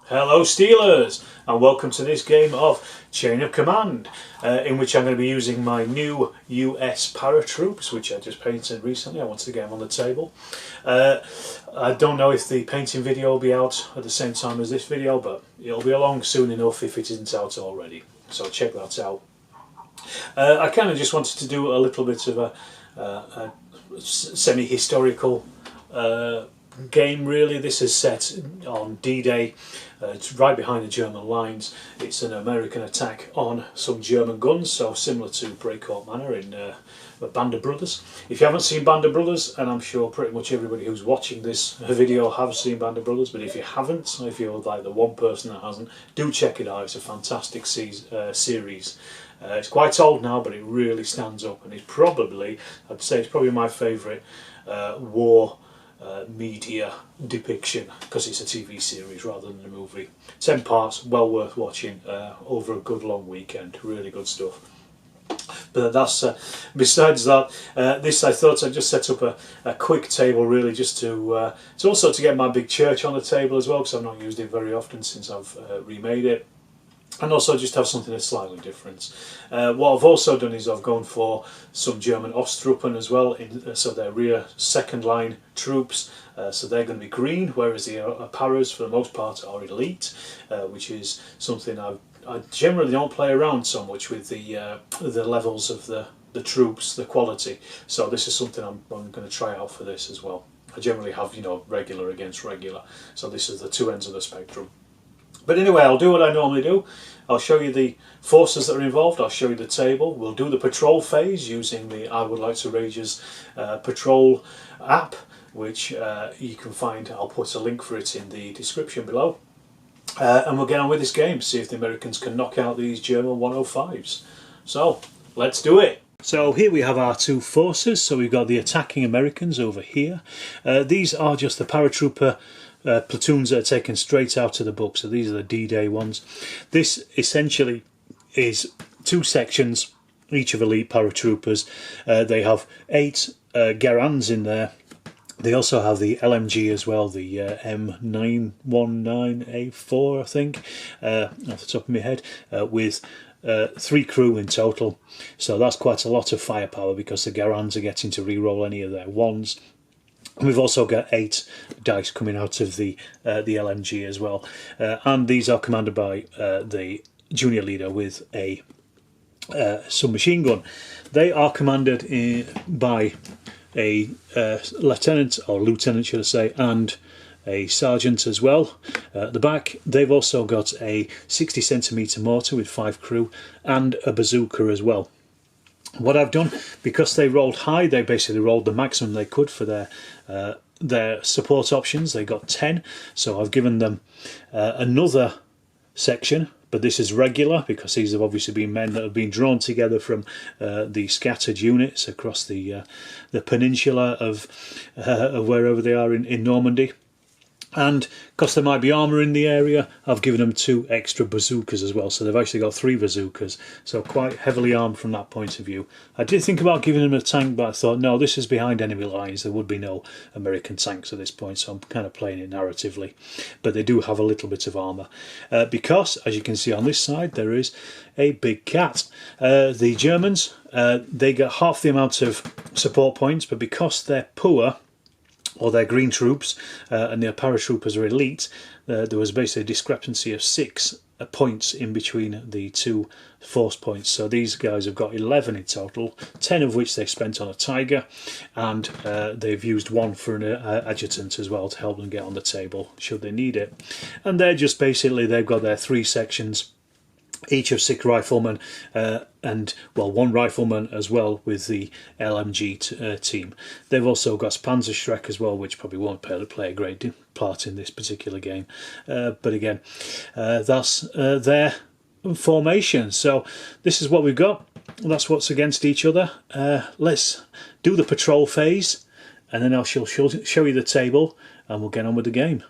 Hello Steelers, and welcome to this game of Chain of Command, in which I'm going to be using my new US Paratroopers, which I just painted recently. I wanted to get them on the table. I don't know if the painting video will be out at the same time as this video, but it'll be along soon enough if it isn't out already. So check that out. I kind of just wanted to do a little bit of a semi-historical game really. This is set on D-Day. It's right behind the German lines. It's an American attack on some German guns, so similar to Breakout Manor in Band of Brothers. If you haven't seen Band of Brothers, and I'm sure pretty much everybody who's watching this video have seen Band of Brothers, but if you haven't, if you're like the one person that hasn't, do check it out. It's a fantastic series. It's quite old now, but it really stands up, and it's probably, I'd say it's probably my favourite war media depiction, because it's a TV series rather than a movie. 10 parts, well worth watching over a good long weekend. Really good stuff. But that's besides that, this I thought I'd just set up a quick table really, just to also to get my big church on the table as well, because I've not used it very often since I've remade it. And also just have something that's slightly different. What I've also done is I've gone for some German Osttruppen as well, so they're rear second line troops, so they're going to be green, whereas the Paras for the most part are elite, which is something I generally don't play around so much with the levels of the troops, the quality. So this is something I'm going to try out for this as well. I generally have, you know, regular against regular, so this is the two ends of the spectrum. But anyway, I'll do what I normally do. I'll show you the forces that are involved, I'll show you the table, we'll do the patrol phase using the I Would Like to Rage's patrol app, which you can find. I'll put a link for it in the description below. And we'll get on with this game, see if the Americans can knock out these German 105s. So, let's do it! So here we have our two forces. So we've got the attacking Americans over here. These are just the paratrooper platoons that are taken straight out of the book, so these are the D-Day ones. This essentially is two sections, each of elite paratroopers. They have 8 Garands in there. They also have the LMG as well, the M919A4 I think, off the top of my head, with 3 crew in total. So that's quite a lot of firepower, because the Garands are getting to re-roll any of their ones. And we've also got 8 dice coming out of the LMG as well, and these are commanded by the junior leader with a submachine gun. They are commanded by a lieutenant, or lieutenant should I say, and a sergeant as well. At the back they've also got a 60cm mortar with 5 crew and a bazooka as well. What I've done, because they rolled high, they basically rolled the maximum they could for their support options. They got 10, so I've given them another section, but this is regular, because these have obviously been men that have been drawn together from the scattered units across the peninsula of wherever they are in Normandy. And because there might be armour in the area, I've given them 2 extra bazookas as well, so they've actually got 3 bazookas, so quite heavily armed from that point of view. I did think about giving them a tank, but I thought, no, this is behind enemy lines, there would be no American tanks at this point, so I'm kind of playing it narratively. But they do have a little bit of armour, because, as you can see on this side, there is a big cat. The Germans, they get half the amount of support points, but because they're poor, or their green troops, and their paratroopers are elite, there was basically a discrepancy of 6 points in between the 2 force points. So these guys have got 11 in total, 10 of which they spent on a Tiger, and they've used 1 for an adjutant as well to help them get on the table should they need it. And they're just basically, they've got their 3 sections, each of 6 riflemen, and well, 1 rifleman as well with the LMG team. They've also got Panzerschreck as well, which probably won't play a great part in this particular game. But again, that's their formation. So this is what we've got. That's what's against each other. Let's do the patrol phase, and then I shall show you the table, and we'll get on with the game.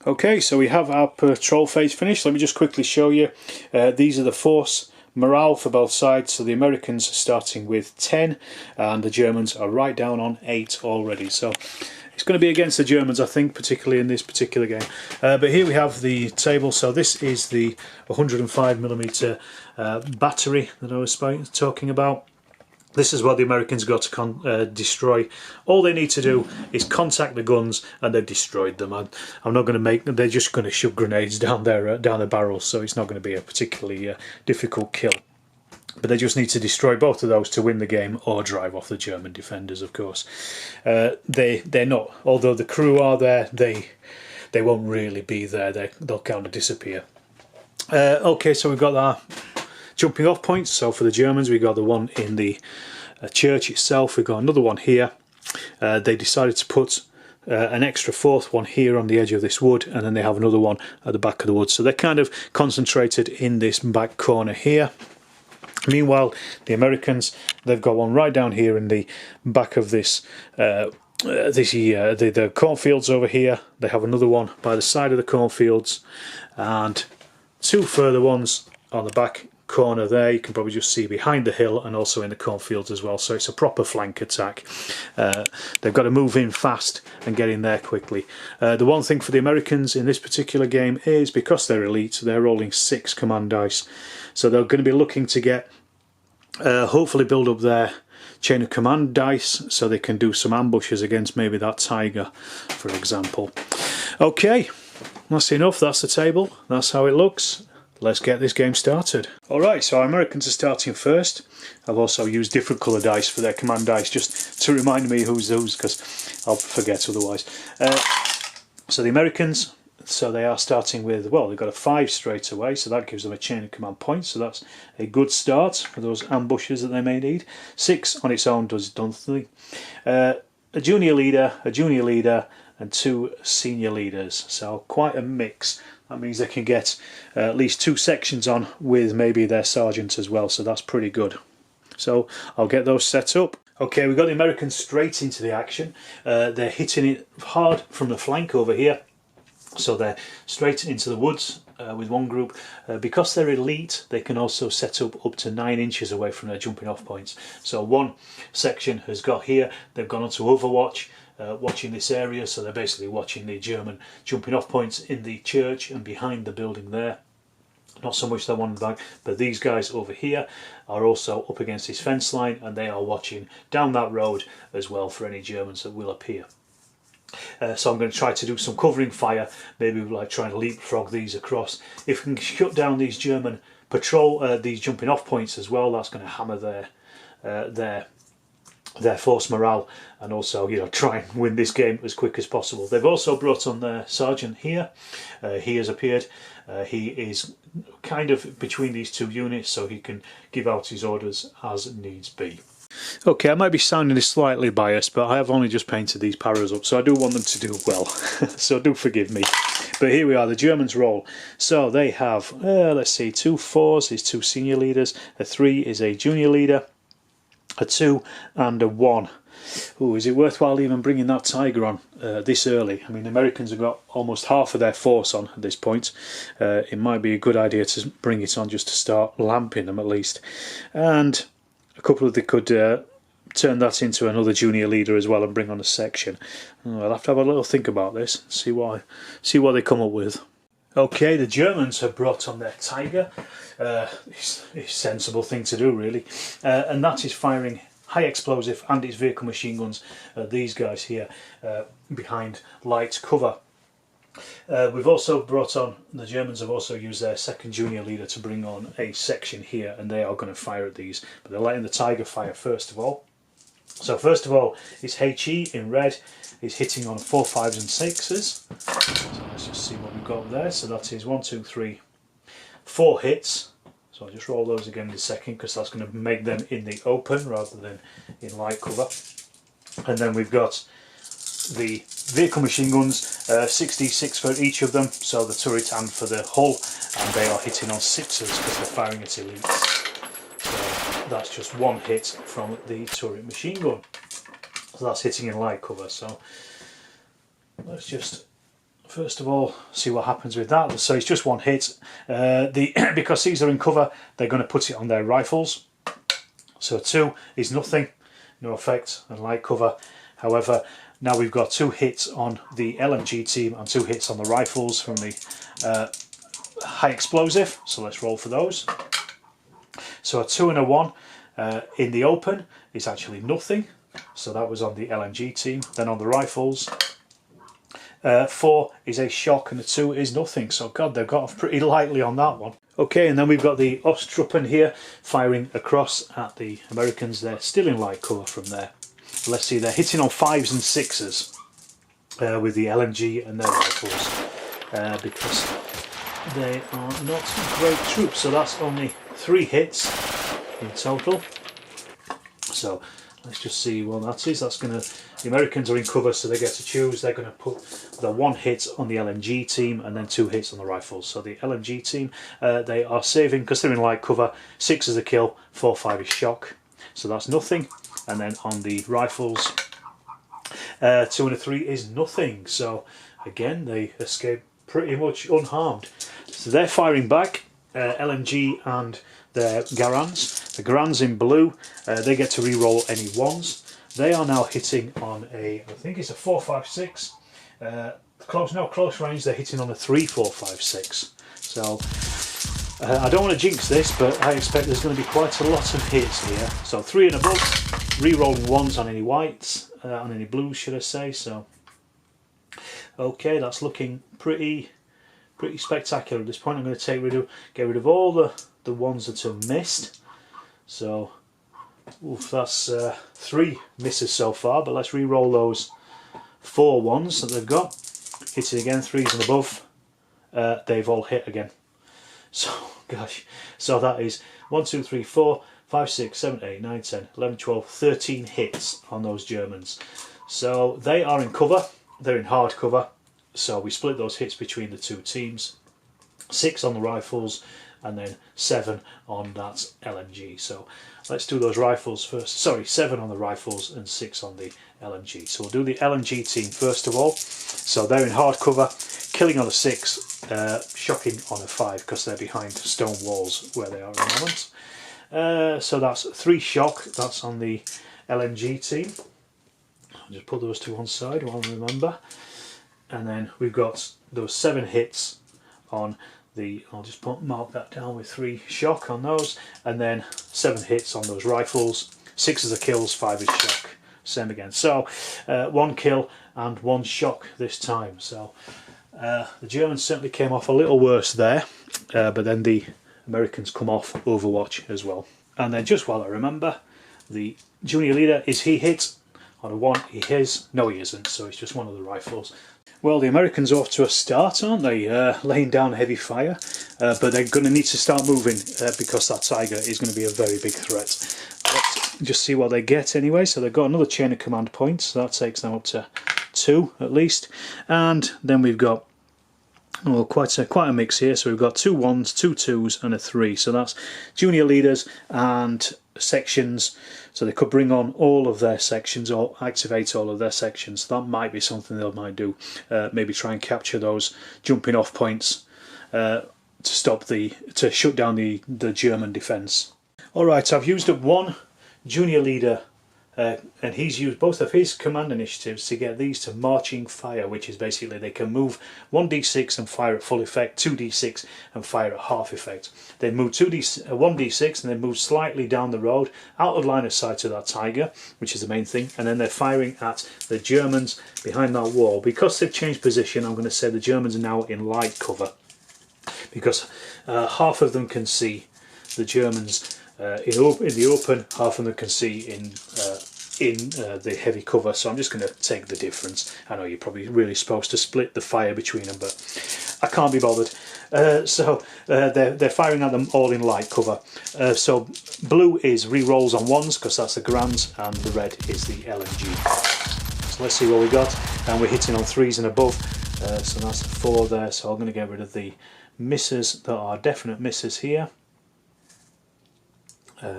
Okay, so we have our patrol phase finished. Let me just quickly show you. These are the force morale for both sides. So the Americans are starting with 10 and the Germans are right down on 8 already. So it's going to be against the Germans, I think, particularly in this particular game. But here we have the table. So this is the 105mm battery that I was talking about. This is what the Americans got to destroy. All they need to do is contact the guns, and they've destroyed them. I'm not going to make them. They're just going to shove grenades down their barrels, so it's not going to be a particularly difficult kill. But they just need to destroy both of those to win the game, or drive off the German defenders, of course. They're not. Although the crew are there, they won't really be there. They'll kind of disappear. Okay, so we've got our jumping off points. So for the Germans, we got the one in the church itself. We've got another one here. They decided to put an extra fourth one here on the edge of this wood, and then they have another one at the back of the wood. So they're kind of concentrated in this back corner here. Meanwhile, the Americans, they've got one right down here in the back of this the cornfields over here. They have another one by the side of the cornfields, and two further ones on the back corner there. You can probably just see behind the hill and also in the cornfields as well. So it's a proper flank attack. They've got to move in fast and get in there quickly. The one thing for the Americans in this particular game is, because they're elite, they're rolling 6 command dice. So they're going to be looking to get hopefully build up their chain of command dice so they can do some ambushes against maybe that tiger, for example. Okay, that's enough. That's the table. That's how it looks. Let's get this game started. Alright, so our Americans are starting first. I've also used different colour dice for their command dice just to remind me who's whose, because I'll forget otherwise. So the Americans, so they are starting with, well, they've got a 5 straight away, so that gives them a chain of command points, so that's a good start for those ambushes that they may need. 6 on its own does nothing. A junior leader, and 2 senior leaders, so quite a mix. That means they can get at least 2 sections on with maybe their sergeant as well, so that's pretty good. So I'll get those set up. Okay, we've got the Americans straight into the action. They're hitting it hard from the flank over here, so they're straight into the woods with one group. Because they're elite, they can also set up to 9 inches away from their jumping off points. So one section has got here, they've gone on to Overwatch, watching this area, so they're basically watching the German jumping off points in the church and behind the building there. Not so much the one back, but these guys over here are also up against this fence line, and they are watching down that road as well for any Germans that will appear. So I'm going to try to do some covering fire, maybe like trying to leapfrog these across. If we can shut down these German patrol, these jumping off points as well, that's going to hammer their force morale, and also, you know, try and win this game as quick as possible. They've also brought on their sergeant here. He has appeared. He is kind of between these two units, so he can give out his orders as needs be. Okay, I might be sounding slightly biased, but I have only just painted these paras up, so I do want them to do well. So do forgive me. But here we are, the Germans roll. So they have, let's see, 2 4s is 2 senior leaders, a 3 is a junior leader, a 2 and a 1. Ooh, is it worthwhile even bringing that tiger on this early? I mean, the Americans have got almost half of their force on at this point. It might be a good idea to bring it on just to start lamping them at least. And a couple of they could turn that into another junior leader as well and bring on a section. I'll have to have a little think about this, see what they come up with. Okay, the Germans have brought on their tiger. It's a sensible thing to do, really, and that is firing high explosive and its vehicle machine guns at these guys here behind light cover. We've also brought on, the Germans have also used their second junior leader to bring on a section here, and they are going to fire at these, but they're letting the tiger fire first of all. So first of all, it's HE in red, is hitting on 4 5s and 6s. So let's just see what we've got there. So that is 1 2 3 4 hits. So I'll just roll those again in a second, because that's going to make them in the open rather than in light cover. And then we've got the vehicle machine guns, 66 for each of them, so the turret and for the hull, and they are hitting on 6s because they're firing at elites. So that's just 1 hit from the turret machine gun. So that's hitting in light cover. So let's just first of all, see what happens with that. So it's just one hit. Because these are in cover, they're going to put it on their rifles. So 2 is nothing, no effect and light cover. However, now we've got 2 hits on the LMG team and 2 hits on the rifles from the high explosive. So let's roll for those. So a 2 and a 1 in the open is actually nothing. So that was on the LMG team. Then on the rifles, 4 is a shock and a 2 is nothing. So God, they've got off pretty lightly on that one. Okay, and then we've got the Osttruppen here firing across at the Americans. They're still in light cover from there. Let's see, they're hitting on 5s and 6s with the LMG and their rifles because they are not great troops. So that's only 3 hits in total. So let's just see what that is. That's going to, the Americans are in cover, so they get to choose. They're going to put the 1 hit on the LMG team and then 2 hits on the rifles. So the LMG team, they are saving because they're in light cover. 6 is a kill, 4, 5 is shock. So that's nothing. And then on the rifles, 2 and a 3 is nothing. So again, they escape pretty much unharmed. So they're firing back, LMG and their Garands. The Garands in blue, they get to re-roll any 1s. They are now hitting on a, I think it's a 4, 5, 6. Close range, they're hitting on a 3, 4, 5, 6. So I don't want to jinx this, but I expect there's going to be quite a lot of hits here. So 3 and above, re-rolling 1s on any whites, on any blues should I say. So okay, that's looking pretty spectacular at this point. I'm going to get rid of all the ones that are missed. So oof, that's 3 misses so far, but let's re-roll those 4 ones that they've got. Hit it again, 3s and above, they've all hit again. So gosh, so that is 1, 2, 3, 4, 5, 6, 7, 8, 9, 10, 11, 12, 13 hits on those Germans. So they are in cover, they're in hard cover, so we split those hits between the 2 teams. 6 on the rifles and then 7 on that LMG. So let's do those rifles first. Sorry, 7 on the rifles and 6 on the LMG. So we'll do the LMG team first of all. So they're in hard cover, killing on a 6, shocking on a 5 because they're behind stone walls where they are at the moment. So that's 3 shock, that's on the LMG team. I'll just put those to one side while I remember. And then we've got those 7 hits on the, I'll just mark that down with 3 shock on those, and then 7 hits on those rifles. 6 is a kills, 5 is shock, same again. So 1 kill and 1 shock this time. So the Germans certainly came off a little worse there, but then the Americans come off Overwatch as well. And then just while I remember, the junior leader, is he hit on a 1? He is. No, he isn't, so it's just one of the rifles. Well, the Americans are off to a start, aren't they? Laying down heavy fire, but they're going to need to start moving because that Tiger is going to be a very big threat. Let's just see what they get anyway. So they've got another chain of command points, so that takes them up to 2 at least. And then we've got quite a mix here. So we've got 2 1s, 2 2s and a 3. So that's junior leaders and sections, so they could bring on all of their sections or activate all of their sections. That might be something they might do. Maybe try and capture those jumping off points to shut down the German defence. Alright, I've used up 1 junior leader, and he's used both of his command initiatives to get these to marching fire, which is basically they can move 1d6 and fire at full effect, 2d6 and fire at half effect. They move 1d6 and then move slightly down the road, out of line of sight to that Tiger, which is the main thing, and then they're firing at the Germans behind that wall. Because they've changed position, I'm going to say the Germans are now in light cover, because half of them can see the Germans in the open, half of them can see in the heavy cover. So I'm just going to take the difference. I know you're probably really supposed to split the fire between them, but I can't be bothered. So they're firing at them all in light cover. So blue is re-rolls on 1s because that's the Grands, and the red is the LMG. So let's see what we got, and we're hitting on 3s and above. So that's 4 there. So I'm going to get rid of the misses that are definite misses here.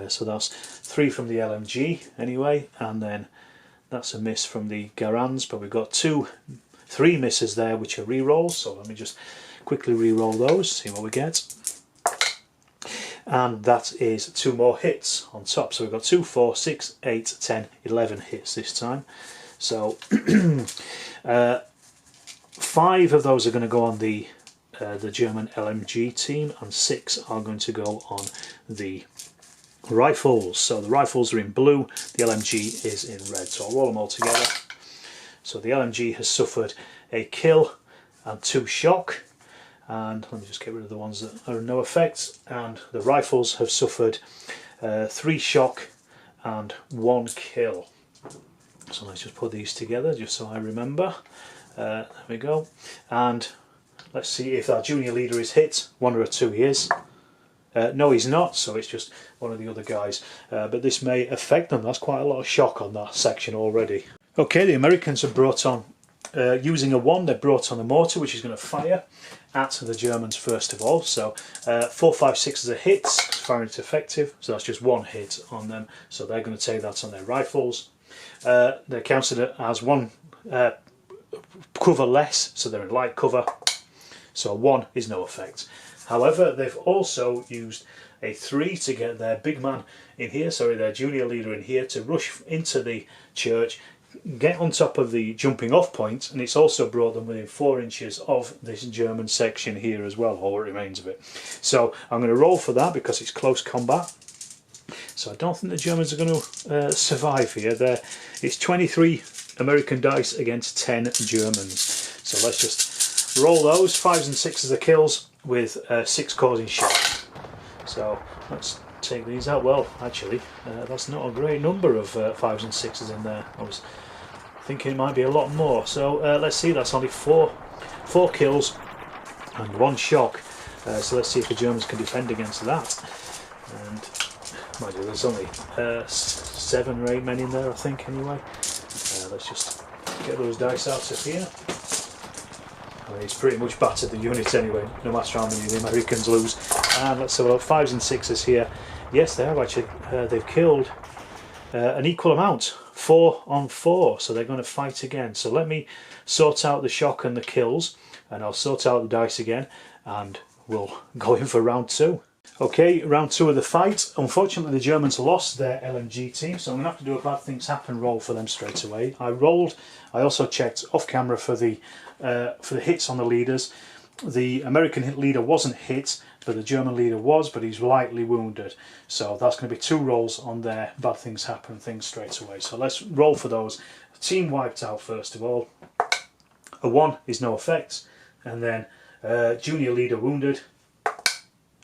So that's 3 from the LMG anyway, and then that's a miss from the Garands, but we've got 3 3 misses there, which are re-rolls, so let me just quickly re-roll those, see what we get. And that is 2 more hits on top, so we've got 2, 4, 6, 8, 10, 11 hits this time. So 5 of those are going to go on the German LMG team, and 6 are going to go on the rifles. So the rifles are in blue, the LMG is in red, so I'll roll them all together. So the LMG has suffered a kill and 2 shock, and let me just get rid of the ones that are no effect, and the rifles have suffered 3 shock and 1 kill. So let's just put these together just so I remember. There we go, and let's see if our junior leader is hit. 1 or 2 he is. No, he's not, so it's just one of the other guys, but this may affect them. That's quite a lot of shock on that section already. Okay, the Americans have brought on, using a 1, they brought on a mortar which is going to fire at the Germans first of all. So 4, 5, 6 are hits, firing it effective, so that's just 1 hit on them, so they're going to take that on their rifles. They're counted as 1 cover less, so they're in light cover, so 1 is no effect. However, they've also used a 3 to get their big man in here, sorry, their junior leader in here, to rush into the church, get on top of the jumping off point, and it's also brought them within 4 inches of this German section here as well, or what remains of it. So I'm going to roll for that because it's close combat. So I don't think the Germans are going to survive here. It's 23 American dice against 10 Germans. So let's just roll those. 5s and 6s are kills, with 6 causing shock. So let's take these out. Well, actually, that's not a great number of 5s and 6s in there. I was thinking it might be a lot more. So let's see, that's only 4 kills and 1 shock. So let's see if the Germans can defend against that. And mind you, there's only 7 or 8 men in there, I think, anyway. Let's just get those dice out of here. I mean, it's pretty much battered the unit anyway, no matter how many the Americans lose. And let's have a look, 5s and 6s here. Yes, they have actually, they've killed an equal amount, 4 on 4, so they're going to fight again. So let me sort out the shock and the kills, and I'll sort out the dice again, and we'll go in for round 2. Okay, round 2 of the fight. Unfortunately, the Germans lost their LMG team, so I'm going to have to do a bad things happen roll for them straight away. I also checked off camera for the hits on the leaders. The American leader wasn't hit, but the German leader was, but he's lightly wounded. So that's going to be 2 rolls on their bad things happen things straight away. So let's roll for those. Team wiped out first of all. A 1 is no effect, and then junior leader wounded.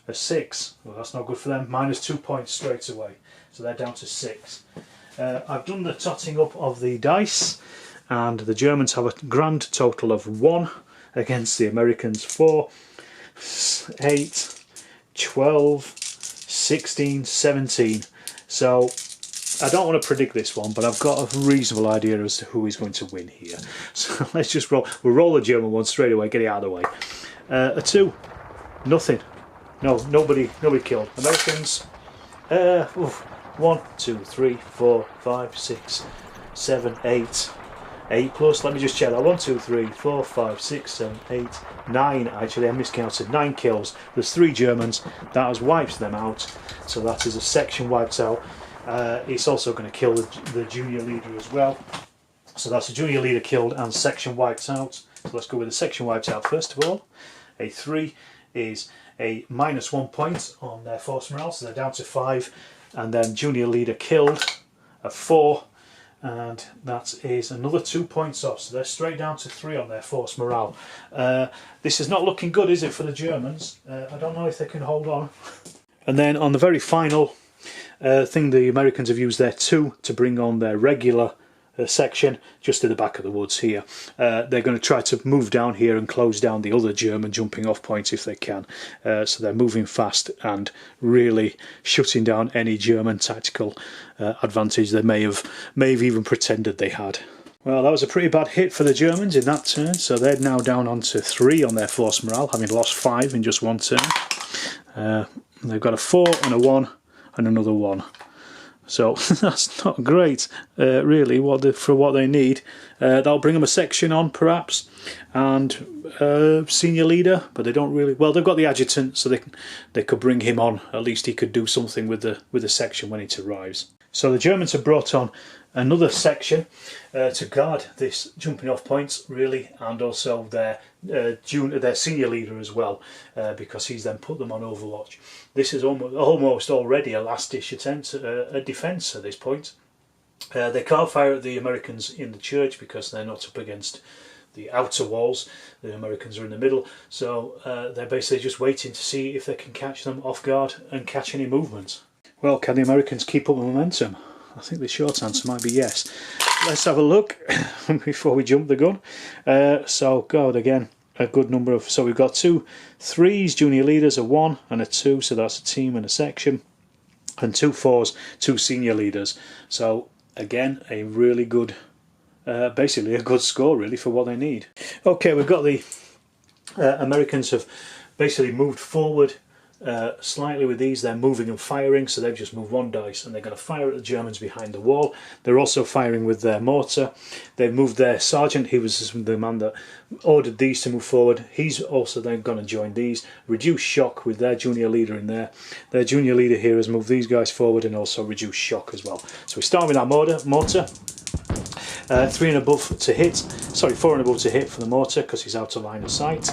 A 6, well, that's not good for them, minus 2 points straight away, so they're down to 6. I've done the totting up of the dice, and the Germans have a grand total of 1 against the Americans. 4, 8, 12, 16, 17. So I don't want to predict this one, but I've got a reasonable idea as to who is going to win here. So let's just roll. We'll roll the German one straight away, get it out of the way. A 2, nothing. No, nobody killed. Americans, 1, 2, 3, 4, 5, 6, 7, 8. 8 plus, let me just check that. 1, 2, 3, 4, 5, 6, 7, 8, 9. Actually, I miscounted. 9 kills. There's 3 Germans. That has wiped them out. So that is a section wiped out. It's also going to kill the junior leader as well. So that's a junior leader killed and section wiped out. So let's go with the section wiped out first of all. A 3 is a minus 1 point on their force morale, so they're down to 5, and then junior leader killed, a 4, and that is another 2 points off, so they're straight down to 3 on their force morale. This is not looking good, is it, for the Germans? I don't know if they can hold on. And then on the very final thing, the Americans have used their 2 to bring on their regular section just in the back of the woods here. They're going to try to move down here and close down the other German jumping off points if they can. So they're moving fast and really shutting down any German tactical advantage they may have even pretended they had. Well, that was a pretty bad hit for the Germans in that turn, so they're now down onto 3 on their force morale, having lost 5 in just 1 turn. They've got a 4 and a 1 and another 1. So that's not great, really, for what they need. That'll bring them a section on, perhaps, and senior leader, but they don't really. Well, they've got the adjutant, so they could bring him on. At least he could do something with the section when it arrives. So the Germans have brought on another section to guard this jumping off point, really, and also their senior leader as well, because he's then put them on overwatch. This is almost already a last-ditch attempt at a defence at this point. They can't fire at the Americans in the church because they're not up against the outer walls. The Americans are in the middle, so they're basically just waiting to see if they can catch them off guard and catch any movement. Well, can the Americans keep up the momentum? I think the short answer might be yes. Let's have a look before we jump the gun. So, God, again, a good number of... So we've got 2 3s, junior leaders, a 1 and a 2, so that's a team and a section. And 2 4s, 2 senior leaders. So, again, a really good... basically a good score, really, for what they need. Okay, we've got the Americans have basically moved forward slightly with these. They're moving and firing, so they've just moved 1 dice and they're going to fire at the Germans behind the wall. They're also firing with their mortar. They've moved their sergeant, he was the man that ordered these to move forward. He's also then going to join these. Reduce shock with their junior leader in there. Their junior leader here has moved these guys forward and also reduce shock as well. So we start with our mortar. 3 and above to hit, sorry, 4 and above to hit for the mortar because he's out of line of sight.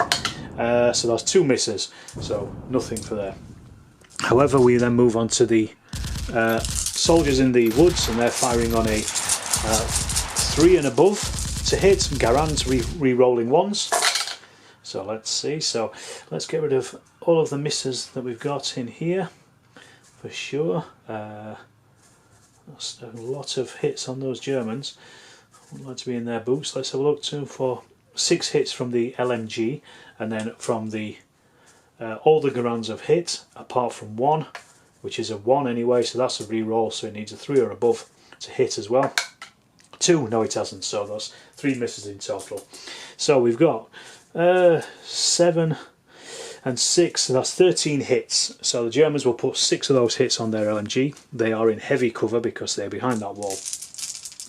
So that's 2 misses, so nothing for there. However, we then move on to the soldiers in the woods, and they're firing on a 3 and above to hit. Garand's re-rolling 1s. So let's see. So let's get rid of all of the misses that we've got in here for sure. That's a lot of hits on those Germans. I want that to be in their boots. Let's have a look too for 6 hits from the LMG, and then from the all the Garands have hit apart from 1, which is a 1 anyway, so that's a re-roll, so it needs a 3 or above to hit as well. 2, no it hasn't, so that's 3 misses in total. So we've got 7 and 6, so that's 13 hits. So the Germans will put 6 of those hits on their LMG. They are in heavy cover because they're behind that wall.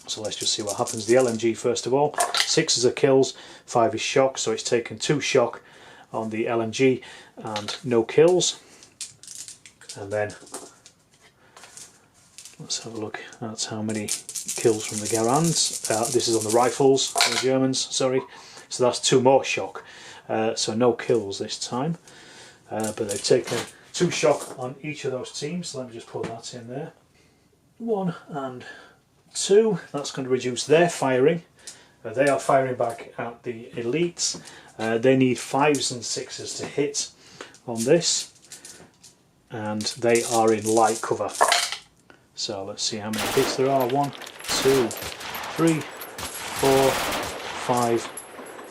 So let's just see what happens. The LMG first of all, 6 is a kills, 5 is shock, so it's taken 2 shock on the LMG and no kills. And then let's have a look at how many kills from the Garands. This is on the rifles, the Germans, sorry. So that's 2 more shock. So no kills this time. But they've taken 2 shock on each of those teams. So let me just put that in there. 1 and 2, that's going to reduce their firing. They are firing back at the elites. They need 5s and 6s to hit on this, and they are in light cover. So let's see how many hits there are. 1, 2, 3, 4, 5,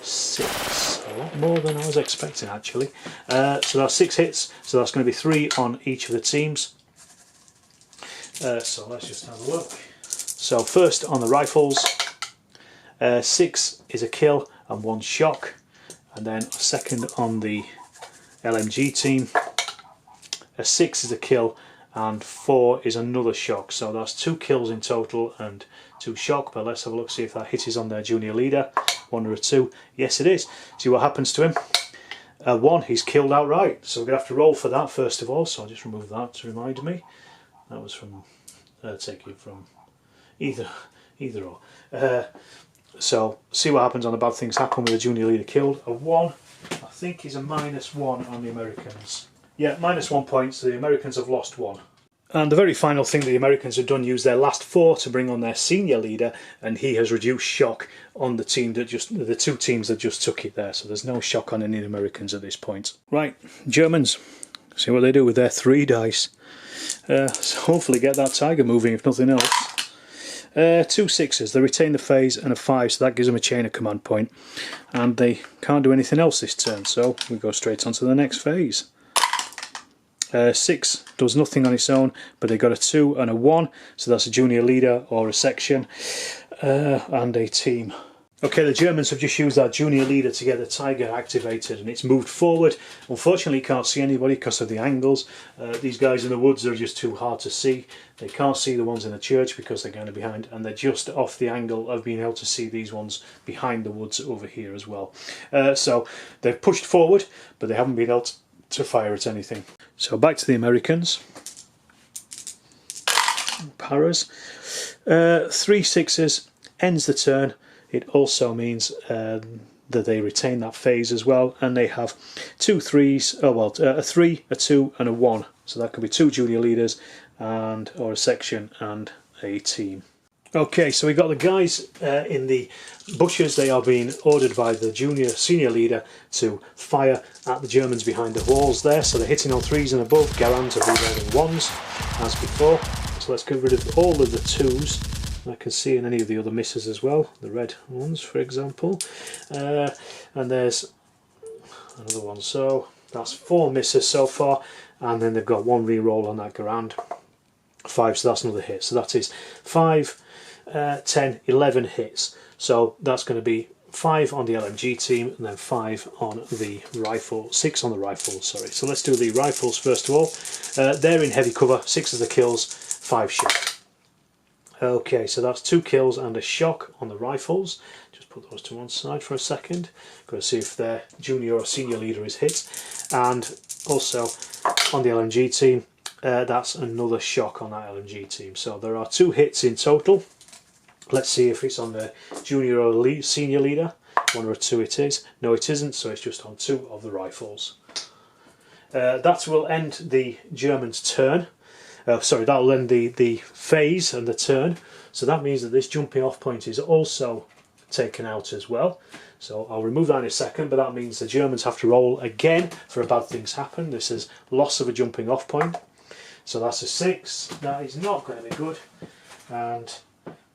6. A lot more than I was expecting actually. So that's 6 hits, so that's going to be 3 on each of the teams. So let's just have a look. So first on the rifles, 6 is a kill and 1 shock, and then second on the LMG team, a 6 is a kill and 4 is another shock, so that's 2 kills in total and 2 shock. But let's have a look, see if that hit is on their junior leader. 1 or a 2, yes it is. See what happens to him. 1, he's killed outright, so we're going to have to roll for that first of all, so I'll just remove that to remind me. That was from, take it from either or. So see what happens on the bad things happen with the junior leader killed. A 1, I think is a -1 on the Americans. Yeah, -1 points, so the Americans have lost 1. And the very final thing the Americans have done, use their last 4 to bring on their senior leader, and he has reduced shock on the team that the 2 teams that just took it there, so there's no shock on any of the Americans at this point. Right, Germans, see what they do with their 3 dice. So hopefully get that tiger moving if nothing else. 2 6s, they retain the phase, and a 5, so that gives them a chain of command point, and they can't do anything else this turn, so we go straight on to the next phase. 6 does nothing on its own, but they got a 2 and a 1, so that's a junior leader or a section, and a team. Okay, the Germans have just used our junior leader to get the Tiger activated, and it's moved forward. Unfortunately, you can't see anybody because of the angles. These guys in the woods are just too hard to see. They can't see the ones in the church because they're kind of behind, and they're just off the angle of being able to see these ones behind the woods over here as well. So they've pushed forward, but they haven't been able to fire at anything. So back to the Americans. Paras. 3 6s ends the turn. It also means that they retain that phase as well, and they have 2 3s, a 3, a 2 and a 1. So that could be 2 junior leaders or a section and a team. Okay, so we got the guys in the bushes. They are being ordered by the senior leader to fire at the Germans behind the walls there. So they're hitting on 3s and above. Garand are reloading 1s as before. So let's get rid of all of the 2s. I can see in any of the other misses as well, the red ones for example, and there's another one. So that's 4 misses so far, and then they've got 1 re-roll on that Garand. 5, so that's another hit. So that is 5, 10, 11 hits. So that's going to be 5 on the LMG team, and then 5 on the rifle, 6 on the rifles, sorry. So let's do the rifles first of all. They're in heavy cover, 6 of the kills, 5 shots. Okay, so that's 2 kills and a shock on the rifles. Just put those to one side for a second. Got to see if their junior or senior leader is hit. And also on the LMG team, that's another shock on that LMG team. So there are 2 hits in total. Let's see if it's on the junior or senior leader. 1 or 2 it is. No, it isn't, so it's just on 2 of the rifles. That will end the Germans' turn. Sorry, that'll end the phase and the turn. So that means that this jumping off point is also taken out as well. So I'll remove that in a second, but that means the Germans have to roll again for a bad things happen. This is loss of a jumping off point. So that's a 6. That is not going to be good. And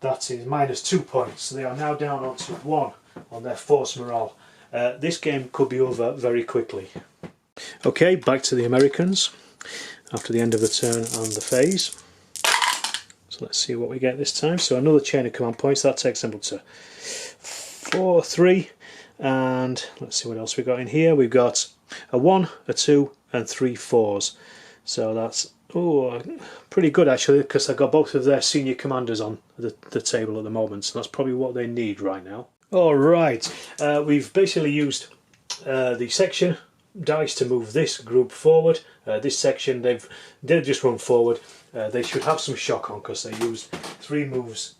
that is -2 points. So they are now down onto 1 on their force morale. This game could be over very quickly. Okay, back to the Americans after the end of the turn and the phase. So let's see what we get this time. So another chain of command points. That takes them up to 4, 3, and let's see what else we got in here. We've got a 1, a 2 and 3 4s. So that's pretty good actually, because they've got both of their senior commanders on the table at the moment. So that's probably what they need right now. Alright, we've basically used the section dice to move this group forward. This section, they've just run forward. They should have some shock on because they used 3 moves,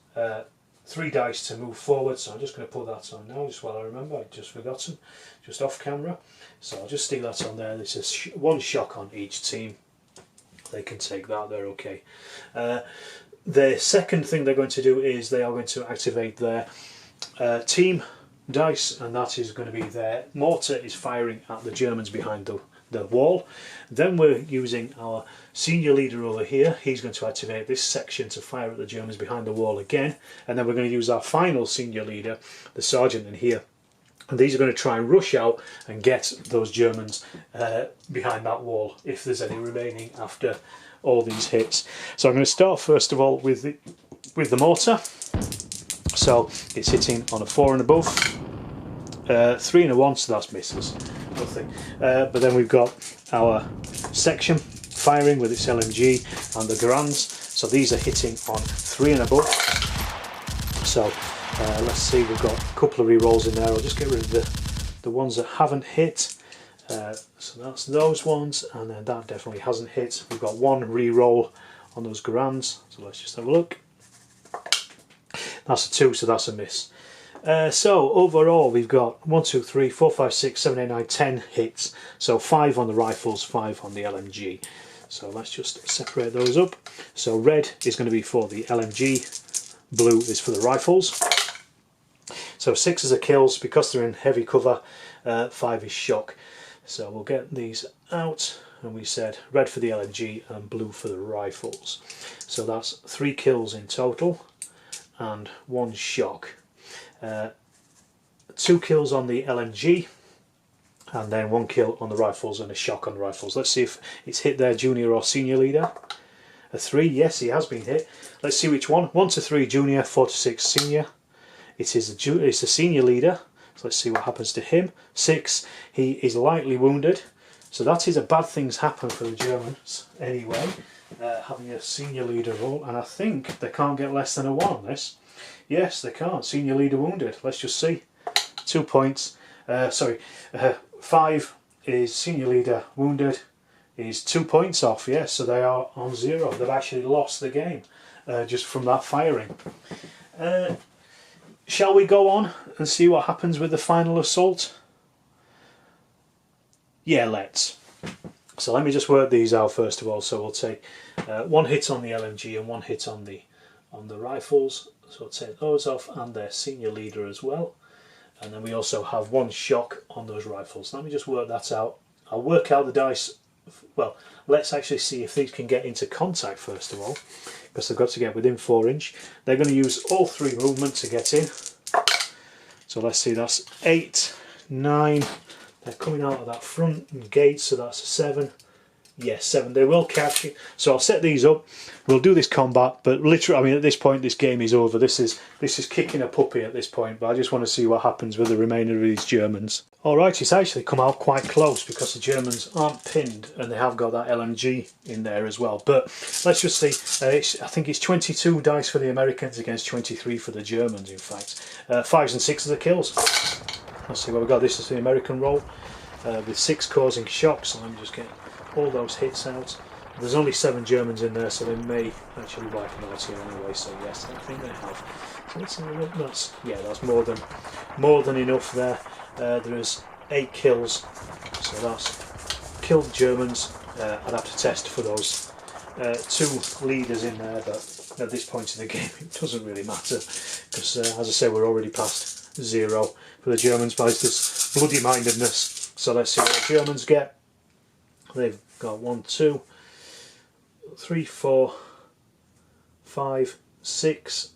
3 dice to move forward. So I'm just going to put that on now, just while I remember. I just forgotten, just off camera. So I'll just stick that on there. This is 1 shock on each team. They can take that, they're okay. The second thing they're going to do is they are going to activate their team dice, and that is going to be their mortar is firing at the Germans behind the wall. Then we're using our senior leader over here. He's going to activate this section to fire at the Germans behind the wall again, and then we're going to use our final senior leader, the sergeant, in here. And these are going to try and rush out and get those Germans behind that wall if there's any remaining after all these hits. So I'm going to start first of all with the mortar. So it's hitting on a 4 and above, 3 and a 1, so that's misses, nothing. But then we've got our section firing with its LMG and the Garands, so these are hitting on 3 and above. So let's see, we've got a couple of re-rolls in there. I'll just get rid of the ones that haven't hit. So that's those ones, and then that definitely hasn't hit. We've got 1 re-roll on those Garands, so let's just have a look. That's a 2, so that's a miss. So overall we've got 1, 2, 3, 4, 5, 6, 7, 8, 9, 10 hits. So 5 on the rifles, 5 on the LMG. So let's just separate those up. So red is going to be for the LMG, blue is for the rifles. So 6 is a kills because they're in heavy cover, 5 is shock. So we'll get these out, and we said red for the LMG and blue for the rifles. So that's 3 kills in total and 1 shock. 2 kills on the LMG, and then 1 kill on the rifles and a shock on the rifles. Let's see if it's hit their junior or senior leader. A 3, yes, he has been hit. Let's see which one. 1 to 3 junior, 4 to 6 senior. It's the senior leader. So let's see what happens to him. 6. He is lightly wounded. So that is a bad things happen for the Germans anyway, having a senior leader role. And I think they can't get less than a 1 on this. Yes, they can't. Senior leader wounded. Let's just see. 2 points. 5 is senior leader wounded. Is 2 points off. Yes, so they are on 0. They've actually lost the game just from that firing. Shall we go on and see what happens with the final assault? Yeah, let's. So let me just work these out first of all. So we'll take 1 hit on the LMG and 1 hit on the rifles. So we'll take those off and their senior leader as well. And then we also have 1 shock on those rifles. Let me just work that out. I'll work out the dice. Well, let's actually see if these can get into contact first of all, because they've got to get within 4 inch. They're going to use all 3 movement to get in. So let's see, that's 8, 9. They're coming out of that front gate, so that's a 7. Yes, 7. They will catch it. So I'll set these up. We'll do this combat, but literally, I mean, at this point, this game is over. This is kicking a puppy at this point. But I just want to see what happens with the remainder of these Germans. All right, it's actually come out quite close because the Germans aren't pinned, and they have got that LMG in there as well. But let's just see. I think it's 22 dice for the Americans against 23 for the Germans. In fact, 5s and 6s are the kills. Let's see what we've got. This is the American roll with 6 causing shocks. So let me just get all those hits out. There's only 7 Germans in there, so they may actually wipe them out here anyway. So yes, I think they have. So let's have a look. That's more than enough there. There is 8 kills, so that's killed Germans. I'd have to test for those 2 leaders in there, but at this point in the game it doesn't really matter because, as I say, we're already past 0 for the Germans by this bloody mindedness. So let's see what the Germans get. They've got 1, 2, 3, 4, 5, 6,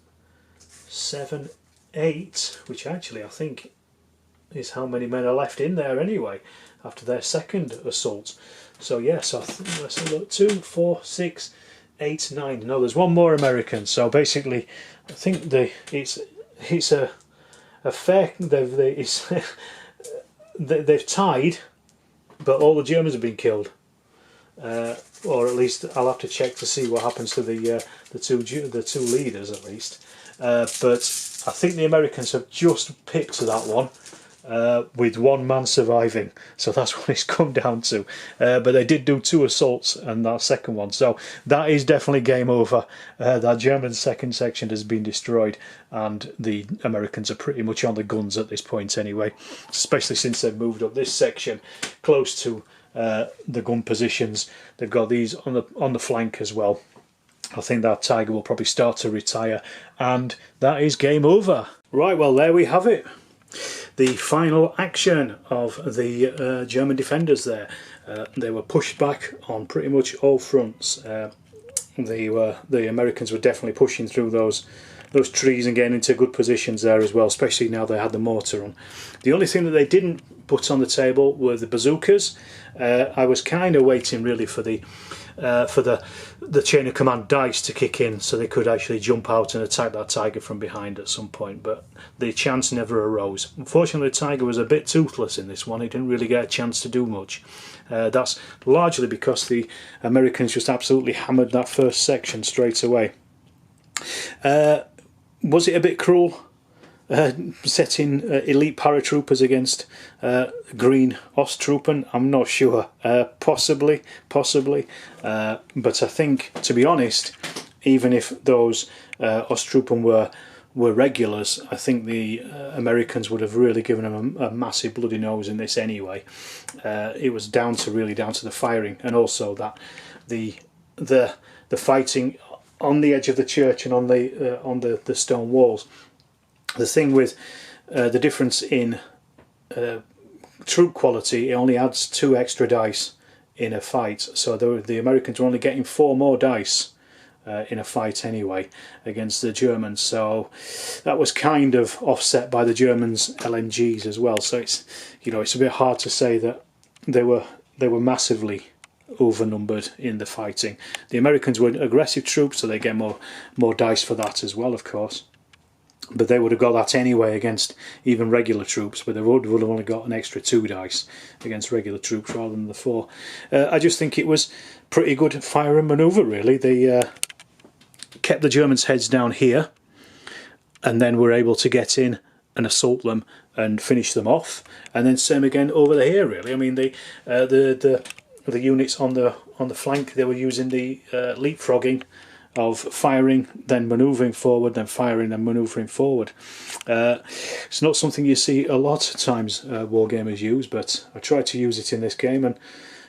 7, 8, which actually I think is how many men are left in there anyway after their second assault. So yes, I think let's have a look. 2, 4, 6, 8, 9. No, there's 1 more American. So basically, I think it's a fair. They've tied, but all the Germans have been killed. Or at least I'll have to check to see what happens to the two leaders at least. But I think the Americans have just pipped that one. With 1 man surviving, so that's what it's come down to. But they did do 2 assaults and that second one, so that is definitely game over. That German second section has been destroyed, and the Americans are pretty much on the guns at this point anyway, especially since they've moved up this section close to the gun positions. They've got these on the flank as well. I think that Tiger will probably start to retire, and that is game over. Right, well, there we have it. The final action of the German defenders there. They were pushed back on pretty much all fronts. The Americans were definitely pushing through those trees and getting into good positions there as well, especially now they had the mortar on. The only thing that they didn't put on the table were the bazookas. I was kind of waiting really for the chain of command dice to kick in so they could actually jump out and attack that Tiger from behind at some point, but the chance never arose. Unfortunately, the Tiger was a bit toothless in this one. He didn't really get a chance to do much. That's largely because the Americans just absolutely hammered that first section straight away. Was it a bit cruel setting elite paratroopers against green Osttruppen? I'm not sure. Possibly. But I think, to be honest, even if those Osttruppen were regulars, I think the Americans would have really given them a massive bloody nose in this anyway. It was really down to the firing, and also that the fighting on the edge of the church and on the stone walls. The thing with the difference in troop quality, it only adds 2 extra dice in a fight. So the Americans were only getting 4 more dice in a fight anyway against the Germans. So that was kind of offset by the Germans' LMGs as well. So it's a bit hard to say that they were massively overnumbered in the fighting. The Americans were aggressive troops, so they get more dice for that as well, of course. but they would have got that anyway against even regular troops, but they would have only got an extra 2 dice against regular troops rather than the 4. I just think it was pretty good fire and manoeuvre, really. They kept the Germans' heads down here, and then were able to get in and assault them and finish them off, and then same again over here, really. I mean, the units on the flank, they were using the leapfrogging of firing, then manoeuvring forward, then firing and manoeuvring forward. It's not something you see a lot of times wargamers use, but I tried to use it in this game and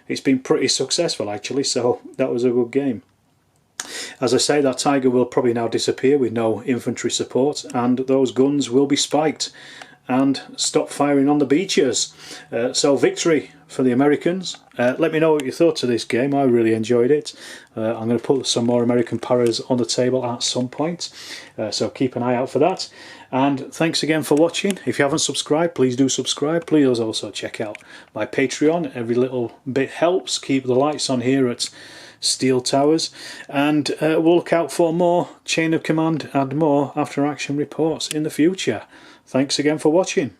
it's been pretty successful actually, so that was a good game. As I say, that Tiger will probably now disappear with no infantry support, and those guns will be spiked and stop firing on the beaches. So victory for the Americans. Let me know what you thought of this game. I really enjoyed it. I'm going to put some more American Paras on the table at some point, so keep an eye out for that. And thanks again for watching. If you haven't subscribed, please do subscribe. Please also check out my Patreon. Every little bit helps. Keep the lights on here at Steel Towers, and we'll look out for more Chain of Command and more after action reports in the future. Thanks again for watching.